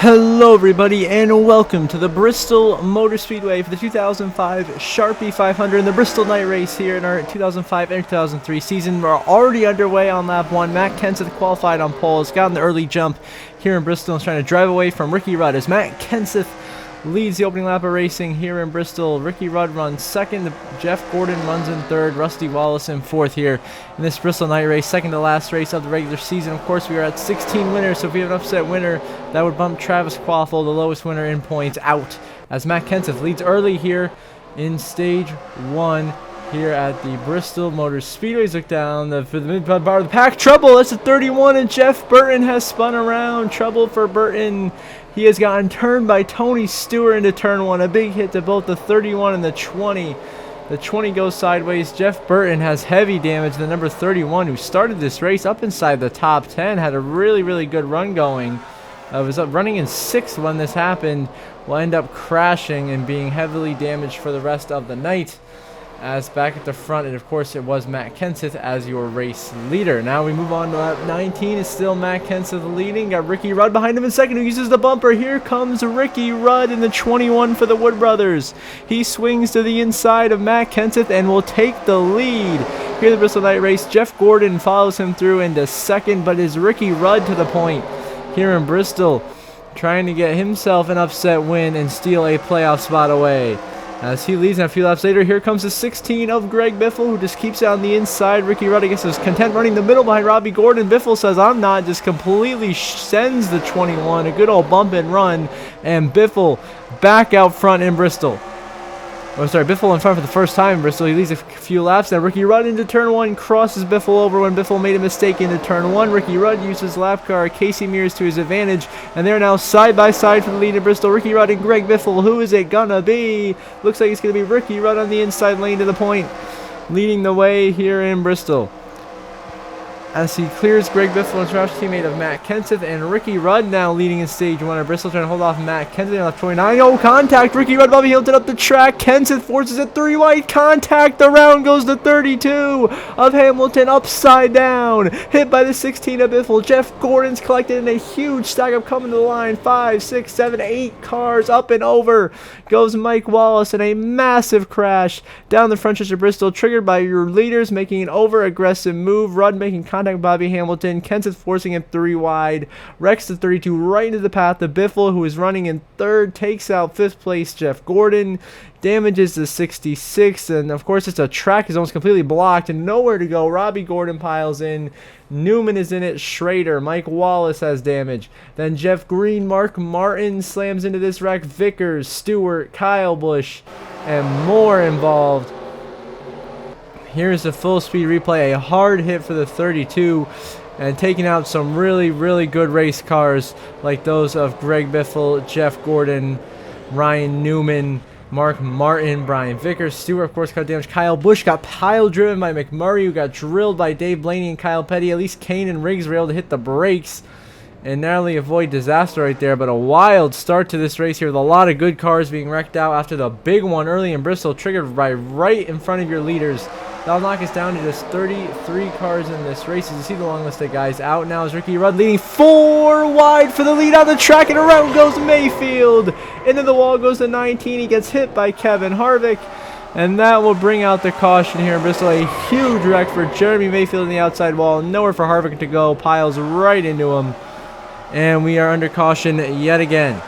Hello everybody and welcome to the Bristol Motor Speedway for the 2005 Sharpie 500 and the Bristol Night Race here in our 2005 and 2003 season. We're already underway on lap 1. Matt Kenseth qualified on pole, has gotten the early jump here in Bristol and is trying to drive away from Ricky Rudd as Matt Kenseth leads the opening lap of racing here in Bristol. Ricky Rudd runs second, Jeff Gordon runs in third, Rusty Wallace in fourth here in this Bristol Night Race, second to last race of the regular season. Of course, we are at 16 winners, so if we have an upset winner, that would bump Travis Quaffle, the lowest winner in points, out, as Matt Kenseth leads early here in stage 1 here at the Bristol Motor Speedways. Look down for the mid bar of the pack. Trouble, that's a 31, and Jeff Burton has spun around. Trouble for Burton. He has gotten turned by Tony Stewart into turn 1. A big hit to both the 31 and the 20. The 20 goes sideways. Jeff Burton has heavy damage. The number 31, who started this race up inside the top 10, had a really good run going. Was up running in 6th when this happened. Will end up crashing and being heavily damaged for the rest of the night. As back at the front, and of course it was Matt Kenseth as your race leader. Now we move on to lap 19. It's still Matt Kenseth leading. Got Ricky Rudd behind him in second, who uses the bumper. Here comes Ricky Rudd in the 21 for the Wood Brothers. He swings to the inside of Matt Kenseth and will take the lead here in the Bristol Night Race. Jeff Gordon follows him through into second, but is Ricky Rudd to the point here in Bristol, trying to get himself an upset win and steal a playoff spot away. As he leads, and a few laps later, here comes the 16 of Greg Biffle, who just keeps it on the inside. Ricky Rudd, I guess, is content running the middle behind Robbie Gordon. Biffle says, I'm not, just completely sends the 21. A good old bump and run, and Biffle back out front in Bristol. Oh, sorry, Biffle in front for the first time in Bristol. He leads a few laps. Now Ricky Rudd into turn 1, crosses Biffle over when Biffle made a mistake into turn 1. Ricky Rudd uses lap car Casey Mears to his advantage, and they're now side by side for the lead in Bristol. Ricky Rudd and Greg Biffle. Who is it gonna be? Looks like it's gonna be Ricky Rudd on the inside lane to the point, leading the way here in Bristol. As he clears Greg Biffle, and Roush teammate of Matt Kenseth, and Ricky Rudd now leading in stage 1 of Bristol, trying to hold off Matt Kenseth on lap 29. Oh, contact! Ricky Rudd, Bobby Hilton up the track. Kenseth forces it 3 wide. Contact! The round goes to 32 of Hamilton, upside down. Hit by the 16 of Biffle. Jeff Gordon's collected in a huge stack up coming to the line. 5, 6, 7, 8 cars up and over goes Mike Wallace in a massive crash down the front stretch of Bristol, triggered by your leaders making an over-aggressive move. Rudd making contact with Bobby Hamilton. Kenseth forcing him 3 wide. Wrecks the 32 right into the path of Biffle, who is running in 3rd. Takes out 5th place Jeff Gordon. Damages the 66, and of course it's a track is almost completely blocked and nowhere to go. Robbie Gordon piles in. Newman is in it. Schrader. Mike Wallace has damage. Then Jeff Green, Mark Martin slams into this wreck. Vickers, Stewart, Kyle Busch, and more involved. Here's a full speed replay. A hard hit for the 32 and taking out some really good race cars like those of Greg Biffle, Jeff Gordon, Ryan Newman, Mark Martin, Brian Vickers. Stewart, of course, got damage. Kyle Busch got pile driven by McMurray, who got drilled by Dave Blaney and Kyle Petty. At least Kane and Riggs were able to hit the brakes and narrowly avoid disaster right there. But a wild start to this race here with a lot of good cars being wrecked out after the big one early in Bristol, triggered by right in front of your leaders. That'll knock us down to just 33 cars in this race. As you see the long list of guys out now is Ricky Rudd leading 4 wide for the lead on the track, and around goes Mayfield. Into the wall goes the 19. He gets hit by Kevin Harvick, and that will bring out the caution here in Bristol. A huge wreck for Jeremy Mayfield in the outside wall. Nowhere for Harvick to go. Piles right into him, and we are under caution yet again.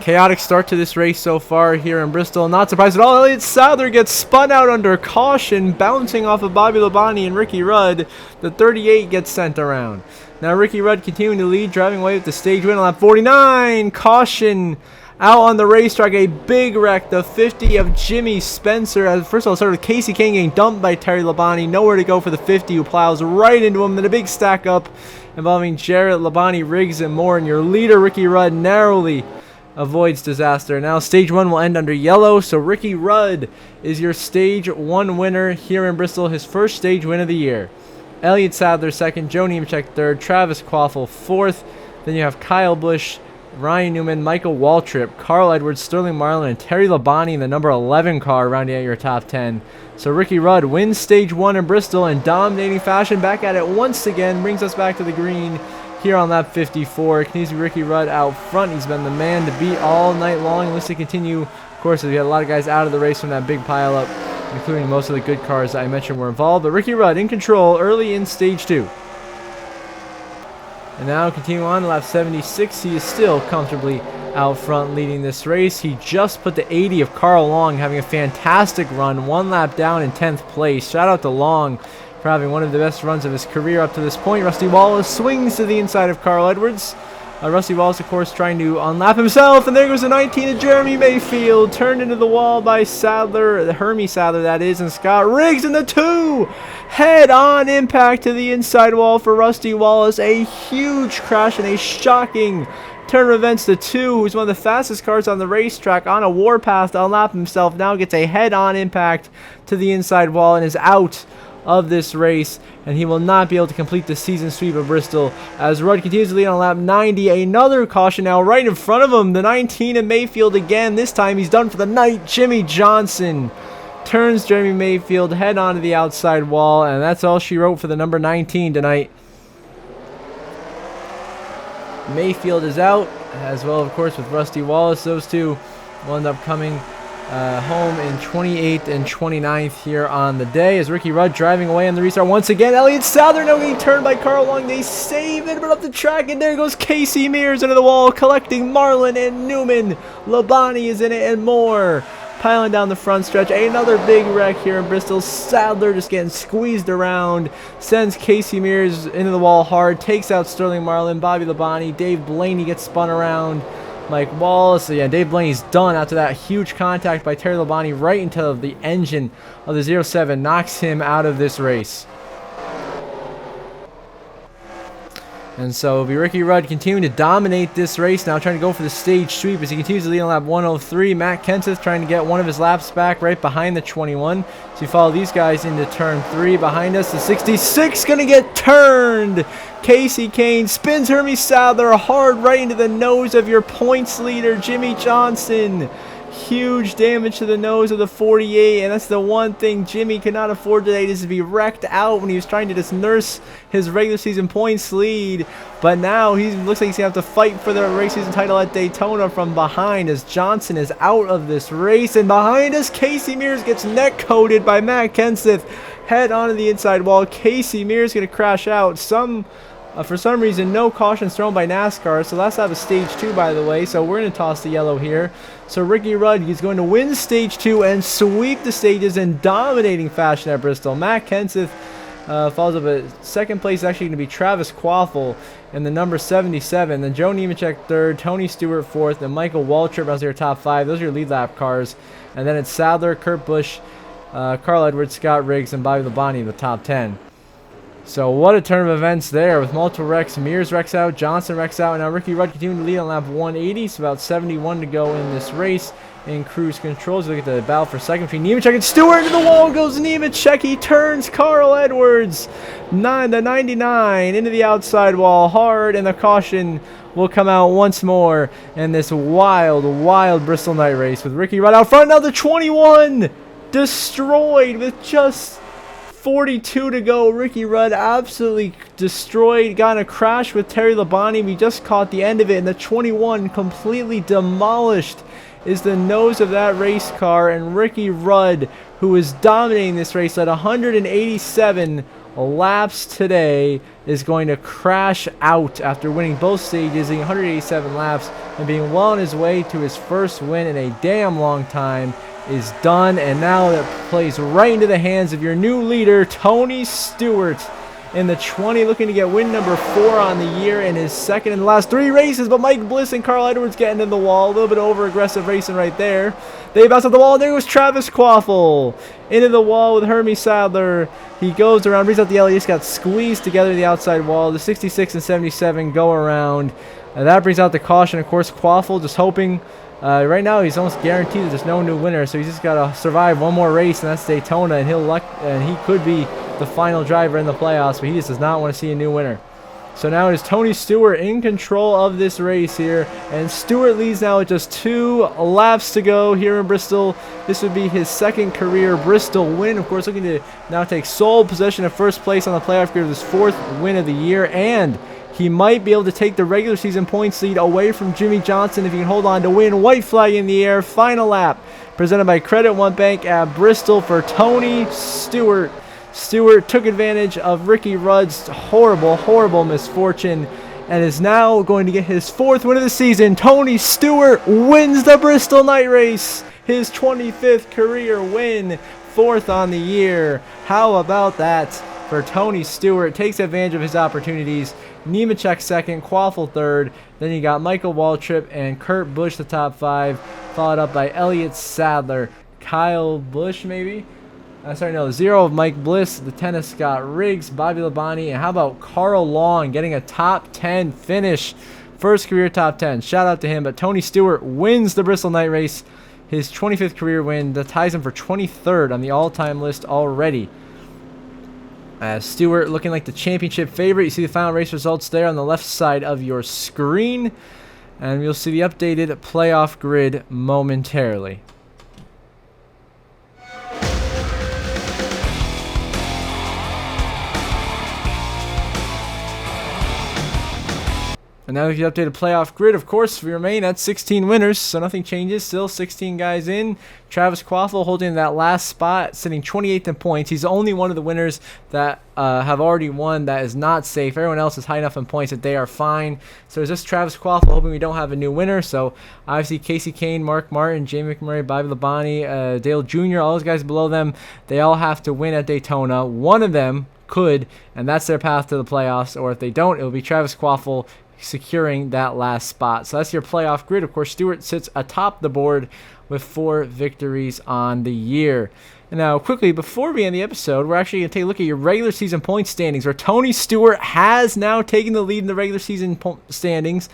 Chaotic start to this race so far here in Bristol. Not surprised at all. Elliott Sadler gets spun out under caution, bouncing off of Bobby Labonte and Ricky Rudd. The 38 gets sent around. Now Ricky Rudd continuing to lead, driving away with the stage win on lap 49. Caution out on the racetrack. A big wreck. The 50 of Jimmy Spencer. First of all, started with Casey Kane getting dumped by Terry Labonte. Nowhere to go for the 50, who plows right into him. Then a big stack up involving Jarrett, Labonte, Riggs, and more. And your leader, Ricky Rudd, narrowly avoids disaster. Now stage 1 will end under yellow, so Ricky Rudd is your stage 1 winner here in Bristol, his first stage win of the year. Elliott Sadler second, Joe Nemechek third, Travis Quaffle fourth. Then you have Kyle Busch Ryan Newman, Michael Waltrip, Carl Edwards, Sterling Marlin, and Terry Labonte in the number 11 car rounding out your top 10. So Ricky Rudd wins stage 1 in Bristol in dominating fashion. Back at it once again, brings us back to the green here on lap 54. It continues to be Ricky Rudd out front. He's been the man to beat all night long. Looks to continue, of course, as we had a lot of guys out of the race from that big pileup, including most of the good cars that I mentioned were involved. But Ricky Rudd in control early in stage 2. And now continue on to lap 76. He is still comfortably out front leading this race. He just put the 80 of Carl Long, having a fantastic run, 1 lap down in 10th place. Shout out to Long for having one of the best runs of his career up to this point. Rusty Wallace swings to the inside of Carl Edwards. Rusty Wallace, of course, trying to unlap himself, and there goes the 19 of Jeremy Mayfield, turned into the wall by Sadler, the Hermie Sadler that is, and Scott Riggs in the 2. Head-on impact to the inside wall for Rusty Wallace. A huge crash and a shocking turn of events. The 2, who's one of the fastest cars on the racetrack, on a warpath to unlap himself, now gets a head-on impact to the inside wall and is out of this race, and he will not be able to complete the season sweep of Bristol as Rudd continues to lead on lap 90. Another caution now right in front of him. The 19 of Mayfield again. This time he's done for the night. Jimmy Johnson turns Jeremy Mayfield head onto the outside wall, and that's all she wrote for the number 19 tonight. Mayfield is out, as well, of course, with Rusty Wallace. Those two will end up coming home in 28th and 29th here on the day, as Ricky Rudd driving away on the restart once again. Elliott Souther now getting turned by Carl Long. They save it, but up the track, and there goes Casey Mears into the wall, collecting Marlin and Newman. Labonte is in it, and more piling down the front stretch. Another big wreck here in Bristol. Sadler just getting squeezed around, sends Casey Mears into the wall hard, takes out Sterling Marlin, Bobby Labonte. Dave Blaney gets spun around. Mike Wallace, yeah, Dave Blaney's done after that huge contact by Terry Labonte right into the engine of the 07, knocks him out of this race. And so it'll be Ricky Rudd continuing to dominate this race now, trying to go for the stage sweep as he continues to lead on lap 103. Matt Kenseth trying to get one of his laps back right behind the 21. So you follow these guys into turn 3 behind us. The 66 going to get turned. Casey Kane spins Hermie Sadler hard right into the nose of your points leader, Jimmy Johnson. Huge damage to the nose of the 48, and that's the one thing Jimmy could not afford today, is to be wrecked out when he was trying to just nurse his regular season points lead. But now he looks like he's going to have to fight for the race season title at Daytona from behind, as Johnson is out of this race. And behind us, Casey Mears gets neck coated by Matt Kenseth, head onto the inside wall. Casey Mears going to crash out. For some reason, no cautions thrown by NASCAR, so let's have a stage 2, by the way. So we're going to toss the yellow here. So Ricky Rudd, he's going to win stage 2 and sweep the stages in dominating fashion at Bristol. Matt Kenseth follows up at second place, actually going to be Travis Quaffle in the number 77. Then Joe Nemechek third, Tony Stewart fourth, and Michael Waltrip as your top 5. Those are your lead lap cars. And then it's Sadler, Kurt Busch, Carl Edwards, Scott Riggs, and Bobby Labonte in the top 10. So what a turn of events there with multiple wrecks. Mears wrecks out, Johnson wrecks out, and now Ricky Rudd continuing to lead on lap 180. So about 71 to go in this race in cruise controls. Look at the battle for second between Nemechek and Stewart. Into the wall goes Nemechek. He turns Carl Edwards. The 99 into the outside wall hard, and the caution will come out once more in this wild Bristol night race with Ricky Rudd out front. Now the 21 destroyed with just 42 to go. Ricky Rudd absolutely destroyed. Got in a crash with Terry Labonte. We just caught the end of it, and the 21 completely demolished is the nose of that race car. And Ricky Rudd, who is dominating this race at 187 laps today, is going to crash out after winning both stages in 187 laps and being well on his way to his first win in a damn long time. Is done, and now that plays right into the hands of your new leader, Tony Stewart, in the 20, looking to get win number 4 on the year in his second in the last 3 races. But Mike Bliss and Carl Edwards getting in the wall. A little bit over aggressive racing right there. They bounce off the wall, and there goes Travis Quaffle into the wall with Hermie Sadler. He goes around, brings out the Elliott, got squeezed together to the outside wall. The 66 and 77 go around, and that brings out the caution. Of course, Quaffle just hoping. Right now, he's almost guaranteed that there's no new winner, so he's just got to survive one more race, and that's Daytona, and he could be the final driver in the playoffs, but he just does not want to see a new winner. So now it is Tony Stewart in control of this race here, and Stewart leads now with just 2 laps to go here in Bristol. This would be his 2nd career Bristol win. Of course, looking to now take sole possession of first place on the playoff grid with his 4th win of the year, and he might be able to take the regular season points lead away from Jimmy Johnson if he can hold on to win. White flag in the air, final lap presented by Credit One Bank at Bristol for Tony Stewart. Stewart took advantage of Ricky Rudd's horrible misfortune and is now going to get his 4th win of the season. Tony Stewart wins the Bristol Night Race, his 25th career win, 4th on the year. How about that for Tony Stewart? Takes advantage of his opportunities. Nemechek 2nd, Quaffle 3rd. Then you got Michael Waltrip and Kurt Busch the top 5, followed up by Elliott Sadler, Kyle Busch maybe? No, 0 of Mike Bliss, the 10 of Scott Riggs, Bobby Labonte, and how about Carl Long getting a top 10 finish, 1st career top 10. Shout out to him. But Tony Stewart wins the Bristol Night Race, his 25th career win. That ties him for 23rd on the all-time list already. Stewart looking like the championship favorite. You see the final race results there on the left side of your screen, and you'll see the updated playoff grid momentarily. And now with the updated playoff grid, of course, we remain at 16 winners, so nothing changes. Still 16 guys in. Travis Quaffle holding that last spot, sitting 28th in points. He's only one of the winners that have already won that is not safe. Everyone else is high enough in points that they are fine. So it's just Travis Quaffle, hoping we don't have a new winner. So obviously Casey Kane, Mark Martin, Jamie McMurray, Bobby Labonte, Dale Jr., all those guys below them, they all have to win at Daytona. One of them could, and that's their path to the playoffs. Or if they don't, it will be Travis Quaffle securing that last spot. So that's your playoff grid. Of course, Stewart sits atop the board with 4 victories on the year. And now, quickly, before we end the episode, we're actually going to take a look at your regular season point standings, where Tony Stewart has now taken the lead in the regular season standings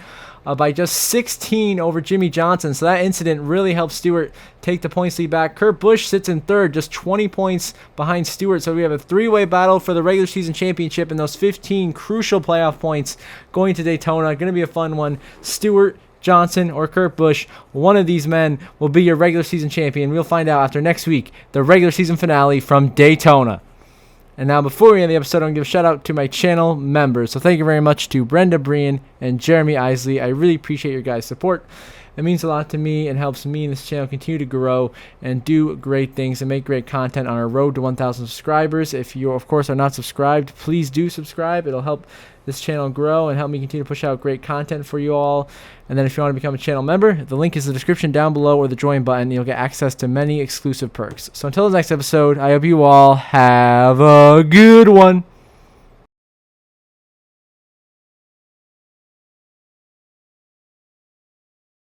by just 16 over Jimmy Johnson. So that incident really helped Stewart take the points lead back. Kurt Busch sits in 3rd, just 20 points behind Stewart. So we have a 3-way battle for the regular season championship and those 15 crucial playoff points going to Daytona. Going to be a fun one. Stewart, Johnson, or Kurt Busch, one of these men will be your regular season champion. We'll find out after next week, the regular season finale from Daytona. And now, before we end the episode, I'm going to give a shout out to my channel members. So thank you very much to Brenda Brian and Jeremy Isley. I really appreciate your guys' support. It means a lot to me and helps me and this channel continue to grow and do great things and make great content on our road to 1,000 subscribers. If you, of course, are not subscribed, please do subscribe. It'll help this channel grow and help me continue to push out great content for you all. And then if you want to become a channel member, the link is in the description down below or the join button. You'll get access to many exclusive perks. So until the next episode, I hope you all have a good one.